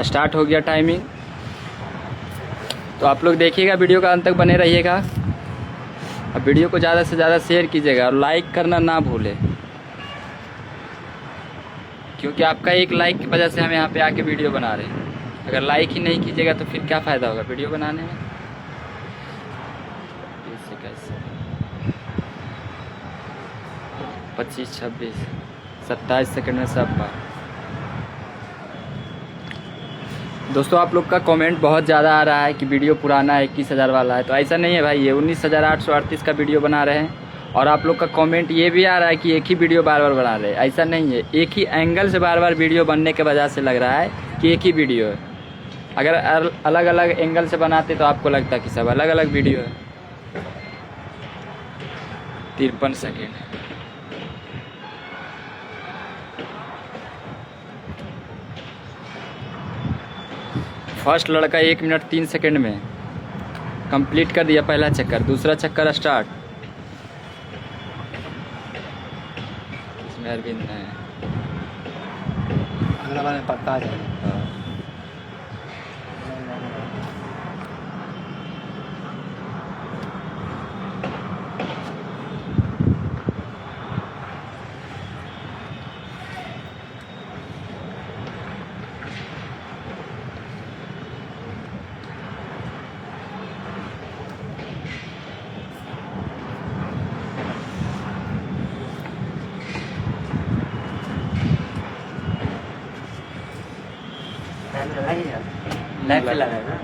Start हो गया timing. तो आप लोग देखिएगा, वीडियो का अंत तक बने रहिएगा। अब वीडियो को ज़्यादा से ज़्यादा शेयर कीजिएगा और लाइक करना ना भूलें, क्योंकि आपका एक लाइक की वजह से हम यहाँ पे आके वीडियो बना रहे हैं। अगर लाइक ही नहीं कीजिएगा तो फिर क्या फ़ायदा होगा वीडियो बनाने में। 25, 26, 27 सेकंड में सब बार। दोस्तों आप लोग का कमेंट बहुत ज़्यादा आ रहा है कि वीडियो पुराना है, 21,000 वाला है। तो ऐसा नहीं है भाई, ये 19,838 का वीडियो बना रहे हैं। और आप लोग का कमेंट ये भी आ रहा है कि एक ही वीडियो बार बार बना रहे हैं। ऐसा नहीं है, एक ही एंगल से बार बार वीडियो बनने के वजह से लग रहा है कि एक ही वीडियो है। अगर अलग अलग एंगल से बनाते तो आपको लगता कि सब अलग अलग वीडियो है। 53 सेकेंड। फर्स्ट लड़का 1 मिनट 3 सेकेंड में कंप्लीट कर दिया पहला चक्कर। दूसरा चक्कर स्टार्ट। इसमें अरविंद है, अगला बार में पक्का आ जाएगा। लाइव पे लगा है ना।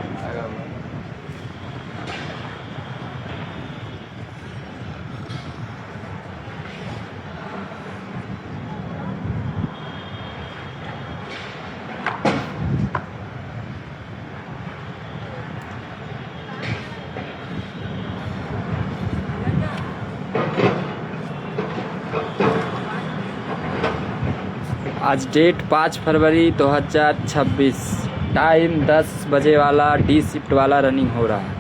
आज डेट 5 फरवरी 2026, टाइम 10 बजे वाला डी शिफ्ट वाला रनिंग हो रहा है।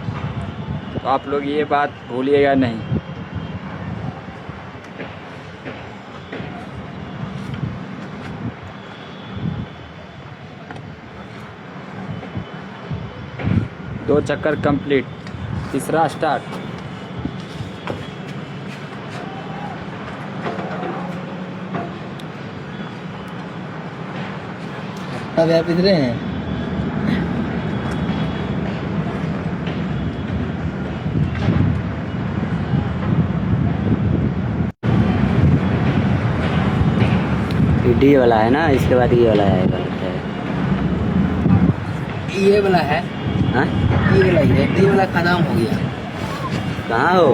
तो आप लोग ये बात भूलिएगा नहीं। दो चक्कर कंप्लीट, तीसरा स्टार्ट। अब आप इधर हैं। डी वाला है ना, इसके बाद ये वाला आएगा लगता है। ये वाला है। हाँ, ये वाला ही है। डी वाला खत्म हो गया। कहाँ हो?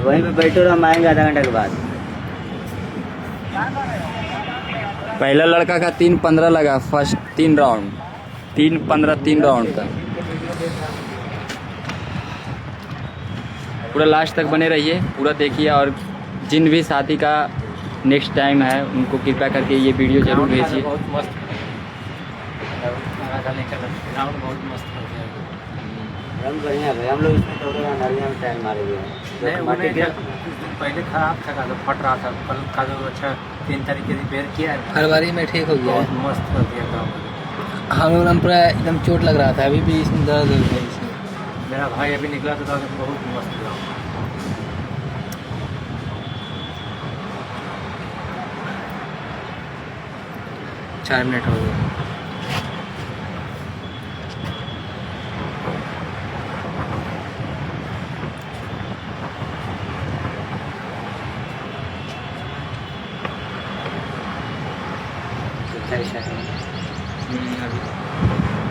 वहीं पे बैठो रहो, हम आएंगे आधा घंटा के बाद। पहला लड़का का 3:15 लगा, फर्स्ट 3 राउंड, 3:15 3 राउंड का। पूरा लास्ट तक बने रहिए, पूरा देखिए। और जिन भी साथी का नेक्स्ट टाइम है उनको कृपया करके ये वीडियो जरूर भेजिए। बहुत मस्त ग्राउंड बहुत मस्त हो गया। रंग बढ़िया है, हम लोग इसमें थोड़ा नारियल में टाइम मारे हुए हैं। पहले खराब था, तो फट रहा था। कल का जो अच्छा 3 तरीके से रिपेयर किया है, फरवरी में ठीक हो गया। बहुत मस्त कर दिया काम। हम लोग पूरा एकदम चोट लग रहा था, अभी भी इसमें दर्द है। इसमें मेरा भाई अभी निकला था तो बहुत मस्त लगा। 4 मिनट हो गए।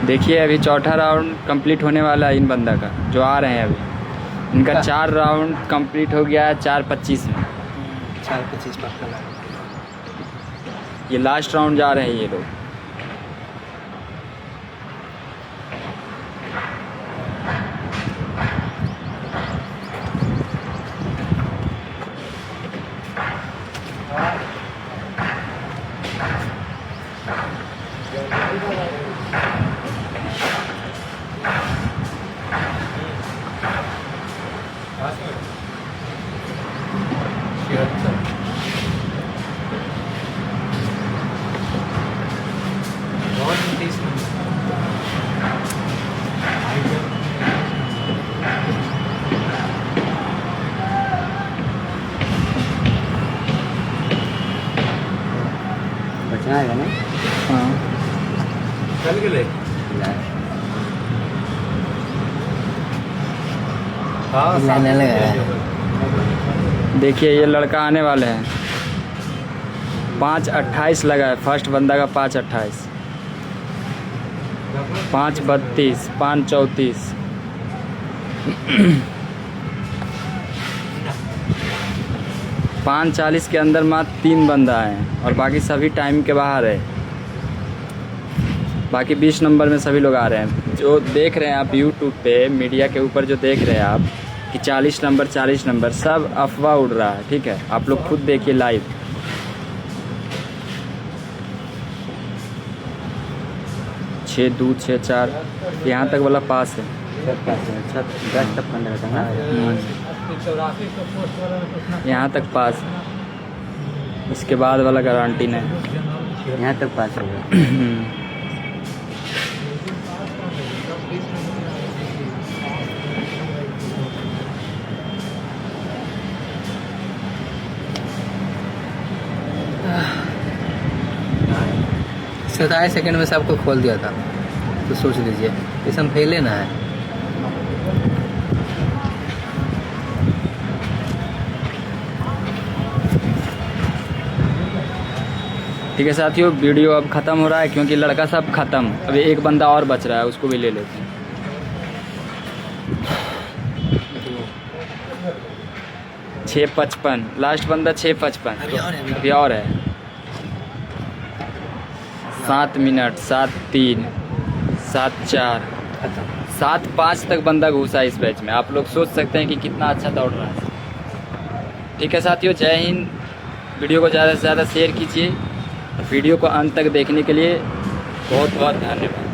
देखिए अभी चौथा राउंड कंप्लीट होने वाला है इन बंदा का, जो आ रहे हैं अभी। इनका 4 राउंड कंप्लीट हो गया है 4:25 में। 4:25 पक्का लगा। ये लास्ट राउंड जा रहे हैं ये लोग। इतना है ना हाँ चल के ले लाने लगा है। देखिए ये लड़का आने वाले हैं। 5:28 लगा है फर्स्ट बंदा का 5:28, 5:32, 5:34। 5:40 के अंदर मात्र 3 बंदा है और बाकी सभी टाइम के बाहर है। बाकी 20 नंबर में सभी लोग आ रहे हैं। जो देख रहे हैं आप यूट्यूब पे मीडिया के ऊपर जो देख रहे हैं आप कि 40 नंबर 40 नंबर, सब अफवाह उड़ रहा है। ठीक है, आप लोग खुद देखिए लाइव। छः 2 6 4 यहाँ तक वाला पास है। 10 तक 15 तक ना। यहाँ तक पास है। इसके बाद वाला गारंटी नहीं। यहाँ तक पास होगा। सताईस सेकंड में सबको खोल दिया था, तो सोच लीजिए इसम फैले ना है। ठीक है साथियों, वीडियो अब ख़त्म हो रहा है क्योंकि लड़का सब ख़त्म। अभी एक बंदा और बच रहा है, उसको भी ले लेते हैं। 6:55 लास्ट बंदा 6:55 अभी और है। 7 मिनट 7:03 7:04 7:05 तक बंदा घुसा इस बैच में। आप लोग सोच सकते हैं कि कितना अच्छा दौड़ रहा है। ठीक है साथियों, जय हिंद। वीडियो को ज़्यादा से ज़्यादा शेयर कीजिए। वीडियो को अंत तक देखने के लिए बहुत बहुत धन्यवाद।